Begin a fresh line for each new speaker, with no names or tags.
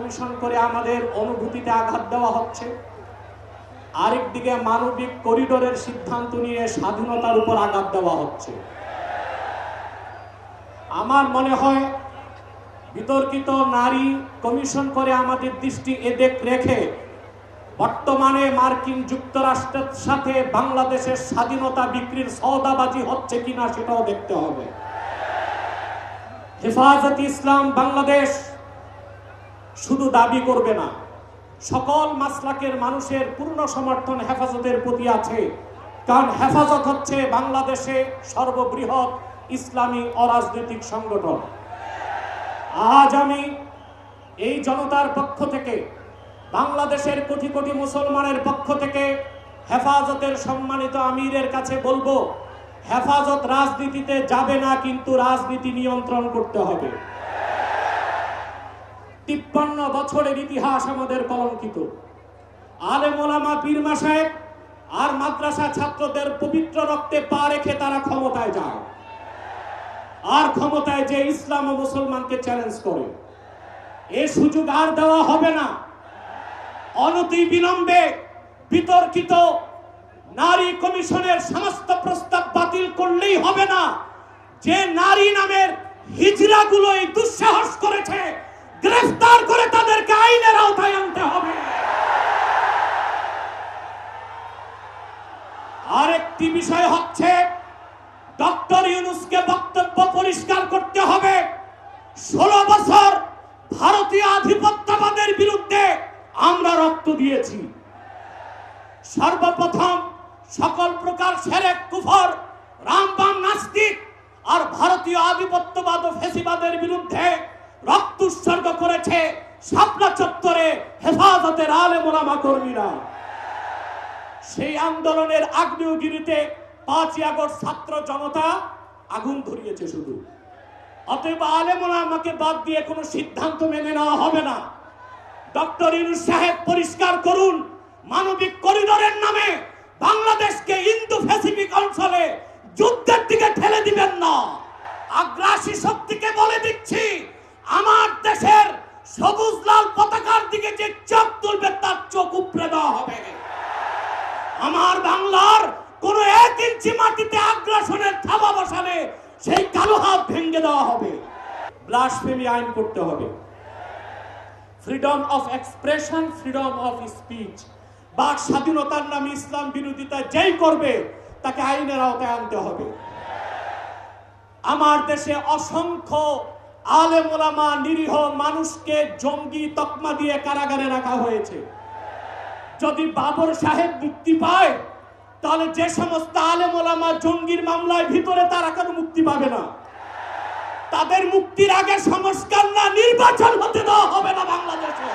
Commission করে আমাদের অনুভূতিতে আঘাত দেওয়া হচ্ছে, আরেকদিকে মানবিক করিডোরের সিদ্ধান্ত নিয়ে স্বাধীনতার উপর আঘাত দেওয়া হচ্ছে। আমার মনে হয় বিতর্কিত নারী কমিশন করে আমাদের দৃষ্টি এদিক রেখে বর্তমানে মার্কিন যুক্তরাষ্ট্রের সাথে বাংলাদেশের স্বাধীনতা বিক্রির সওদাবাজি হচ্ছে কিনা সেটাও দেখতে হবে। হেফাজতে ইসলাম বাংলাদেশ শুধু দাবি করবে না, সকল মাসলাকের মানুষের পূর্ণ সমর্থন হেফাজতের প্রতি আছে, কারণ হেফাজত হচ্ছে বাংলাদেশে সর্ববৃহৎ ইসলামী অরাজনৈতিক সংগঠন। আজ আমি এই জনতার পক্ষ থেকে, বাংলাদেশের কোটি কোটি মুসলমানের পক্ষ থেকে হেফাজতের সম্মানিত আমিরের কাছে বলবো, হেফাজত রাজনীতিতে যাবে না, কিন্তু রাজনীতি নিয়ন্ত্রণ করতে হবে। 53 বছরের ইতিহাস আমাদের কলঙ্কিত। আলেম ওলামা পীর মাশায়েখ আর মাদ্রাসা ছাত্রদের পবিত্র রক্তে পা রেখে তারা ক্ষমতায় যায়, আর ক্ষমতায় যে ইসলাম ও মুসলমানকে চ্যালেঞ্জ করে। এই সুযোগ আর দেওয়া হবে না। অনতি বিলম্বে বিতর্কিত নারী কমিশনের সমস্ত প্রস্তাব বাতিল করলেই হবে না। যে নারী নামের হিজড়াগুলো এই দুঃসাহস করেছে, গ্রেফতার করে তাদেরকে আইনের আওতায় আনতে হবে। আরেকটি বিষয় হচ্ছে, ডক্টর ইউনূসকে বক্তব্য পরিষ্কার করতে হবে। 16 বছর ভারতীয় আধিপত্যবাদের বিরুদ্ধে আমরা রক্ত দিয়েছি। সর্বপ্রথম সকল প্রকার শিরক, কুফর, রামবাম, নাস্তিক আর ভারতীয় আধিপত্যবাদ ও ফ্যাসিবাদের বিরুদ্ধে রক্ত উৎসর্গ করেছে শাপলা চত্বরে হেফাজতের আলেম ওলামা কর্মীরা। সেই আন্দোলনের আগ্নেয়গিরিতে 5ই আগস্ট ছাত্র জনতা আগুন ধরিয়েছে শুধু। অতএব আলেম ওলামাকে বাদ দিয়ে কোনো সিদ্ধান্ত মেনে নেওয়া হবে না। ডক্টর ইউনূস সাহেব পরিষ্কার করুন, মানবিক করিডোরের নামে বাংলাদেশকে ইন্দো প্যাসিফিক অঞ্চলে যুদ্ধের দিকে ঠেলে দিবেন না। আগ্রাসী শক্তিকে বলে দিচ্ছি, আমার দেশের সবুজ লাল পতাকার দিকে যে চোখ তুলবে তার চোখ উপড়ে দেওয়া হবে। আমার বাংলার কোন 1 ইঞ্চি মাটিতে আগ্রাসনের থাবা বসালে সেই কালো হাত ভেঙে দেওয়া হবে। ব্লাসফেমি আইন করতে হবে। Freedom of expression, freedom of speech, বাক স্বাধীনতার নামে ইসলাম বিরোধিতা যেই করবে তাকে আইনের আওতায় আনতে হবে। আমার দেশে অসংখ্য আলেম ওলামা, নিরীহ মানুষকে জঙ্গি তকমা দিয়ে কারাগারে রাখা হয়েছে। যদি বাবর সাহেব মুক্তি পায়, তাহলে যে সমস্ত আলেম ওলামা জঙ্গির মামলায় ভিতরে, তারা কেন মুক্তি পাবে না? তাদের মুক্তির আগে সংস্কার না নির্বাচন হতে দেওয়া হবে না বাংলাদেশে।